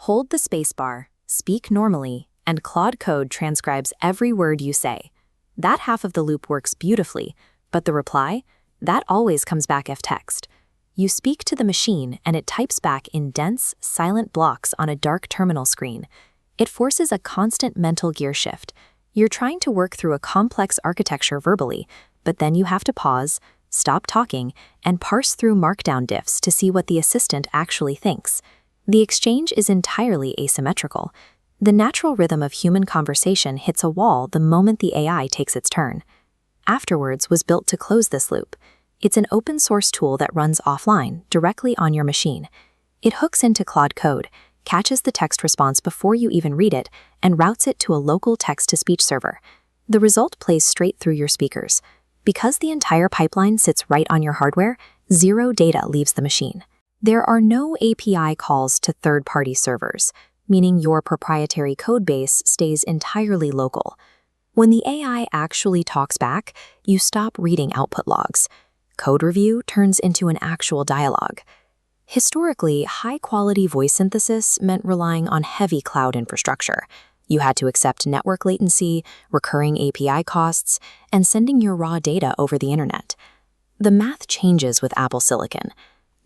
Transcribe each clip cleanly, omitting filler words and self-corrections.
Hold the spacebar, speak normally, and Claude Code transcribes every word you say. That half of the loop works beautifully, but the reply? That always comes back as text. You speak to the machine and it types back in dense, silent blocks on a dark terminal screen. It forces a constant mental gear shift. You're trying to work through a complex architecture verbally, but then you have to pause, stop talking, and parse through markdown diffs to see what the assistant actually thinks. The exchange is entirely asymmetrical. The natural rhythm of human conversation hits a wall the moment the AI takes its turn. Afterwords was built to close this loop. It's an open-source tool that runs offline, directly on your machine. It hooks into Claude Code, catches the text response before you even read it, and routes it to a local text-to-speech server. The result plays straight through your speakers. Because the entire pipeline sits right on your hardware, zero data leaves the machine. There are no API calls to third-party servers, meaning your proprietary codebase stays entirely local. When the AI actually talks back, you stop reading output logs. Code review turns into an actual dialogue. Historically, high-quality voice synthesis meant relying on heavy cloud infrastructure. You had to accept network latency, recurring API costs, and sending your raw data over the internet. The math changes with Apple Silicon.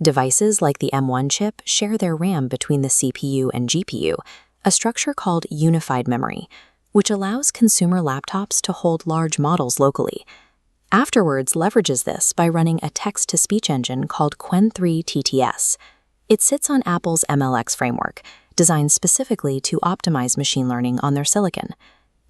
Devices like the M1 chip share their RAM between the CPU and GPU, a structure called unified memory, which allows consumer laptops to hold large models locally. Afterwords leverages this by running a text-to-speech engine called Qwen3 TTS. It sits on Apple's MLX framework, designed specifically to optimize machine learning on their silicon.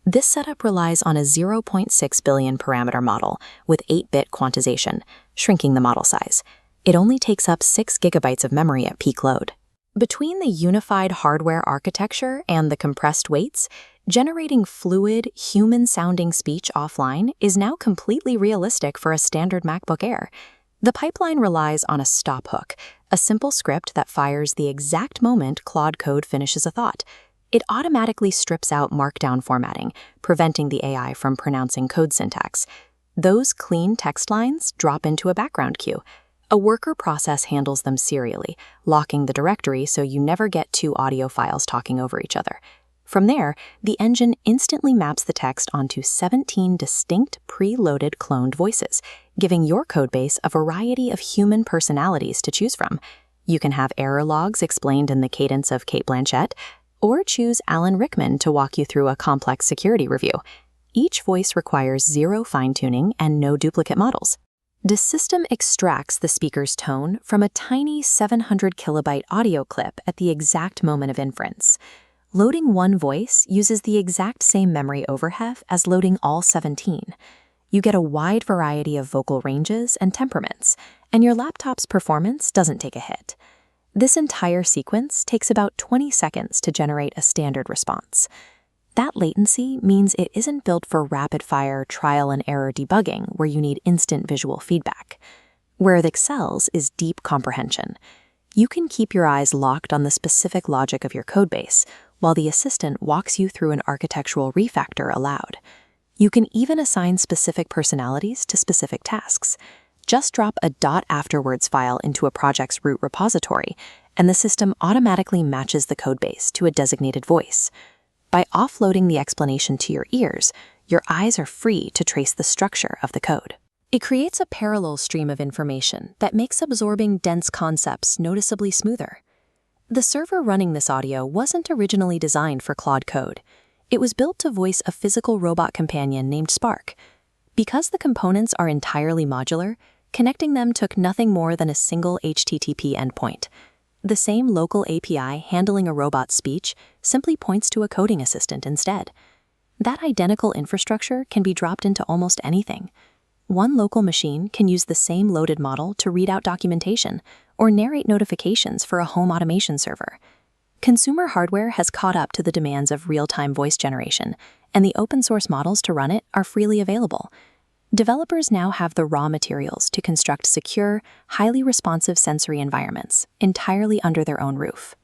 This setup relies on a 0.6 billion parameter model with 8-bit quantization, shrinking the model size. It only takes up 6 gigabytes of memory at peak load. Between the unified hardware architecture and the compressed weights, generating fluid, human-sounding speech offline is now completely realistic for a standard MacBook Air. The pipeline relies on a stop hook, a simple script that fires the exact moment Claude Code finishes a thought. It automatically strips out markdown formatting, preventing the AI from pronouncing code syntax. Those clean text lines drop into a background queue. A worker process handles them serially, locking the directory so you never get two audio files talking over each other. From there, the engine instantly maps the text onto 17 distinct pre-loaded cloned voices, giving your codebase a variety of human personalities to choose from. You can have error logs explained in the cadence of Kate Blanchett, or choose Alan Rickman to walk you through a complex security review. Each voice requires zero fine-tuning and no duplicate models. The system extracts the speaker's tone from a tiny 700 kilobyte audio clip at the exact moment of inference. Loading one voice uses the exact same memory overhead as loading all 17. You get a wide variety of vocal ranges and temperaments, and your laptop's performance doesn't take a hit. This entire sequence takes about 20 seconds to generate a standard response. That latency means it isn't built for rapid-fire trial-and-error debugging where you need instant visual feedback. Where it excels is deep comprehension. You can keep your eyes locked on the specific logic of your codebase, while the assistant walks you through an architectural refactor aloud. You can even assign specific personalities to specific tasks. Just drop a .afterwords file into a project's root repository, and the system automatically matches the codebase to a designated voice. By offloading the explanation to your ears, your eyes are free to trace the structure of the code. It creates a parallel stream of information that makes absorbing dense concepts noticeably smoother. The server running this audio wasn't originally designed for Claude Code. It was built to voice a physical robot companion named Spark. Because the components are entirely modular, connecting them took nothing more than a single HTTP endpoint. The same local API handling a robot's speech simply points to a coding assistant instead. That identical infrastructure can be dropped into almost anything. One local machine can use the same loaded model to read out documentation or narrate notifications for a home automation server. Consumer hardware has caught up to the demands of real-time voice generation, and the open-source models to run it are freely available. Developers now have the raw materials to construct secure, highly responsive sensory environments entirely under their own roof.